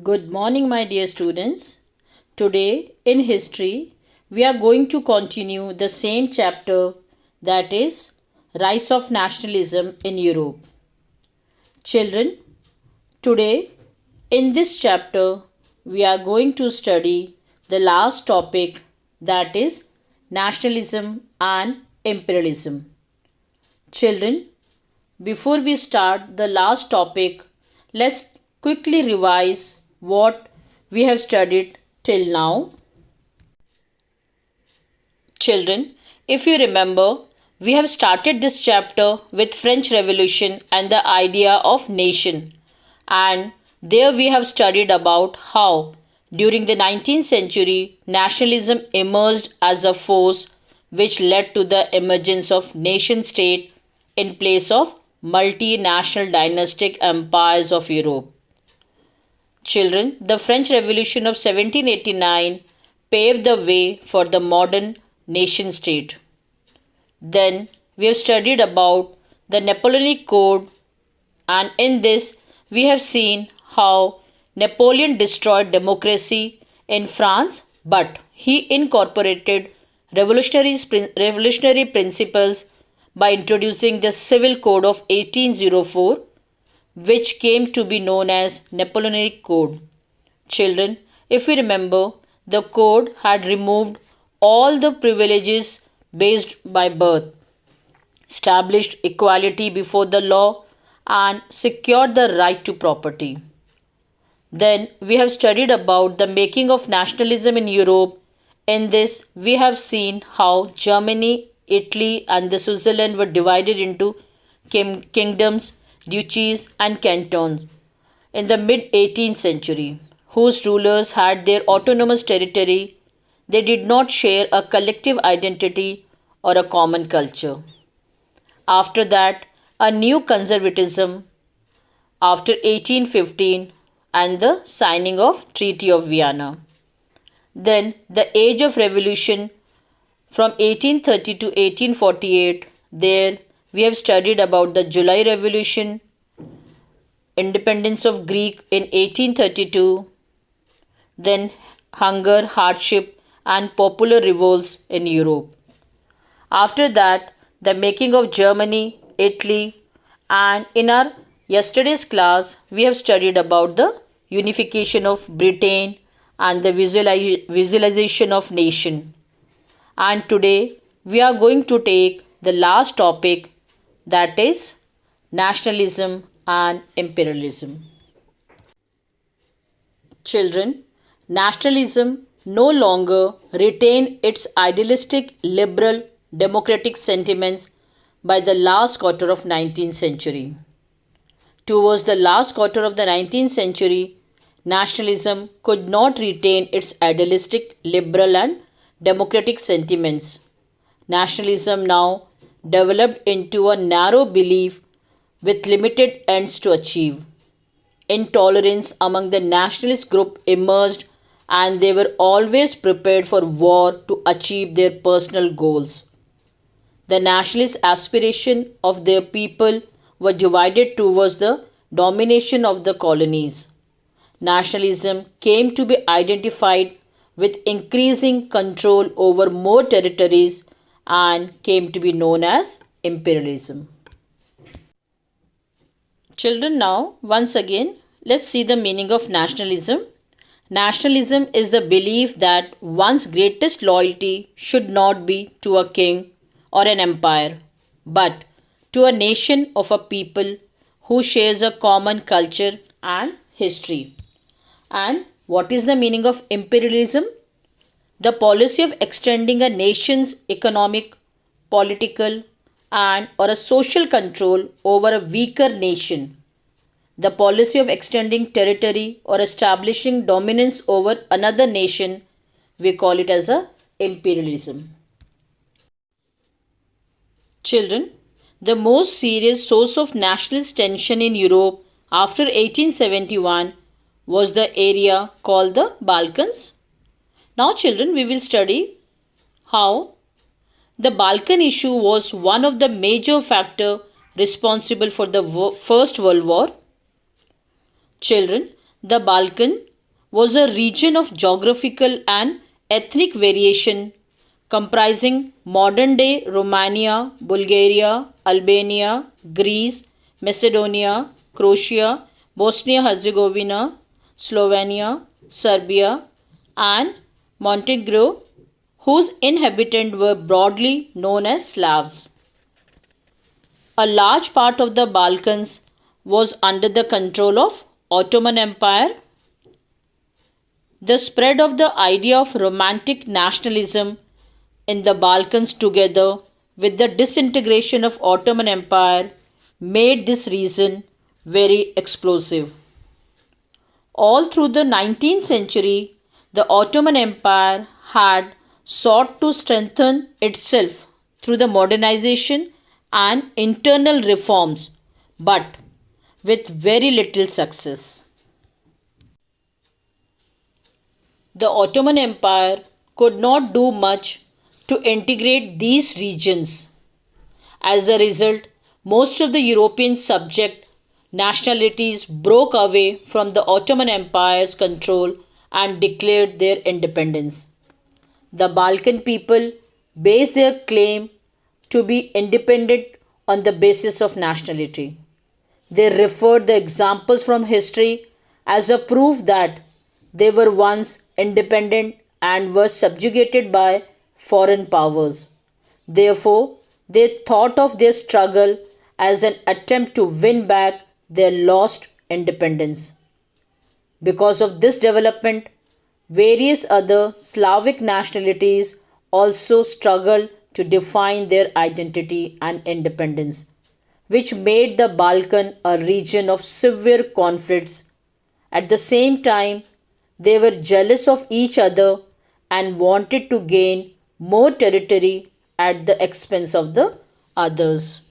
Good morning, my dear students. Today in history, we are going to continue the same chapter, that is Rise of Nationalism in Europe. Children, today in this chapter, we are going to study the last topic, that is nationalism and imperialism. Children, before we start the last topic, let's quickly revise what we have studied till now. Children, if you remember, we have started this chapter with French Revolution and the idea of nation. And there we have studied about how during the 19th century nationalism emerged as a force which led to the emergence of nation state in place of multinational dynastic empires of Europe. Children, the French Revolution of 1789 paved the way for the modern nation state. Then we have studied about the Napoleonic Code, and in this we have seen how Napoleon destroyed democracy in France, but he incorporated revolutionary principles by introducing the Civil Code of 1804, which came to be known as Napoleonic Code. Children, if we remember, the code had removed all the privileges based by birth, established equality before the law, and secured the right to property. Then we have studied about the making of nationalism in Europe. In this, we have seen how Germany, Italy, and the Switzerland were divided into kingdoms, duchies, and cantons in the mid 18th century, whose rulers had their autonomous territory. They did not share a collective identity or a common culture. After that, a new conservatism after 1815 and the signing of Treaty of Vienna. Then the Age of Revolution from 1830 to 1848. There we have studied about the July Revolution, independence of Greek in 1832, then hunger, hardship, and popular revolts in Europe. After that, the making of Germany, Italy, and in our yesterday's class, we have studied about the unification of Britain and the visualization of nation. And today, we are going to take the last topic, that is nationalism and imperialism. Children, nationalism no longer retained its idealistic liberal democratic sentiments by the last quarter of 19th century. Towards the last quarter of the 19th century, nationalism could not retain its idealistic liberal and democratic sentiments. Nationalism now developed into a narrow belief with limited ends to achieve. Intolerance among the nationalist group emerged, and they were always prepared for war to achieve their personal goals. The nationalist aspiration of their people were divided towards the domination of the colonies. Nationalism came to be identified with increasing control over more territories and came to be known as imperialism. Children, now once again, let's see the meaning of nationalism. Nationalism is the belief that one's greatest loyalty should not be to a king or an empire, but to a nation of a people who shares a common culture and history. And what is the meaning of imperialism? The policy of extending a nation's economic, political, and or a social control over a weaker nation. The policy of extending territory or establishing dominance over another nation, we call it as a imperialism. Children, the most serious source of nationalist tension in Europe after 1871 was the area called the Balkans. Now, children, we will study how the Balkan issue was one of the major factors responsible for the First World War. Children, The Balkan was a region of geographical and ethnic variation comprising modern day Romania, Bulgaria, Albania, Greece, Macedonia, Croatia, Bosnia Herzegovina, Slovenia, Serbia, and Montenegro, whose inhabitants were broadly known as Slavs. A large part of the Balkans was under the control of Ottoman Empire. The spread of the idea of romantic nationalism in the Balkans together with the disintegration of Ottoman Empire made this region very explosive. All through the 19th century, the Ottoman Empire had sought to strengthen itself through the modernization and internal reforms, but with very little success. The Ottoman Empire could not do much to integrate these regions. As a result, most of the European subject nationalities broke away from the Ottoman Empire's control and declared their independence. The Balkan people based their claim to be independent on the basis of nationality. They referred the examples from history as a proof that they were once independent and were subjugated by foreign powers. Therefore, they thought of their struggle as an attempt to win back their lost independence. Because of this development, various other Slavic nationalities also struggled to define their identity and independence, which made the Balkan a region of severe conflicts. At the same time, they were jealous of each other and wanted to gain more territory at the expense of the others.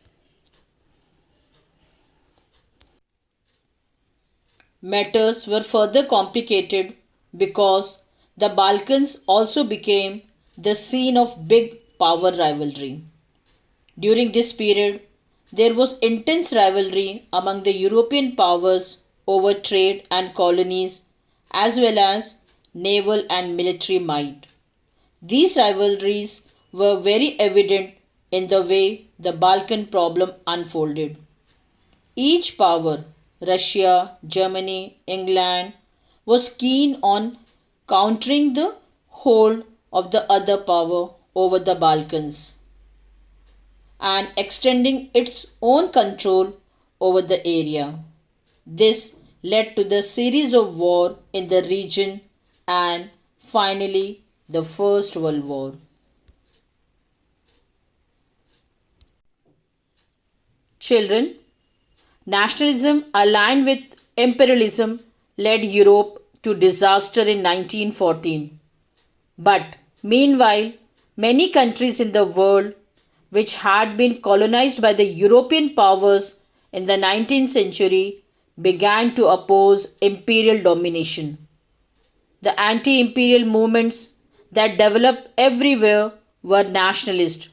Matters were further complicated because the Balkans also became the scene of big power rivalry. During this period, there was intense rivalry among the European powers over trade and colonies, as well as naval and military might. These rivalries were very evident in the way the Balkan problem unfolded. Each power, Russia, Germany, England, was keen on countering the hold of the other power over the Balkans and extending its own control over the area. This led to the series of wars in the region and finally the First World War. Children, nationalism aligned with imperialism led Europe to disaster in 1914. But meanwhile, many countries in the world which had been colonized by the European powers in the 19th century began to oppose imperial domination. The anti imperial movements that developed everywhere were nationalist,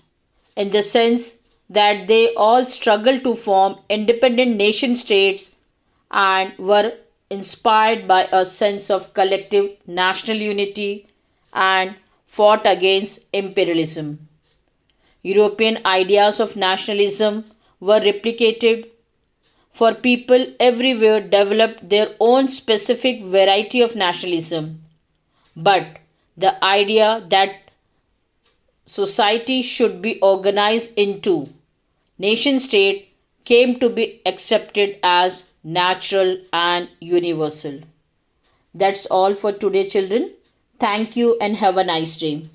in the sense that they all struggled to form independent nation states and were inspired by a sense of collective national unity and fought against imperialism. European ideas of nationalism were replicated, for people everywhere developed their own specific variety of nationalism. But the idea that society should be organized into nation state came to be accepted as natural and universal. That's all for today, children. Thank you and have a nice day.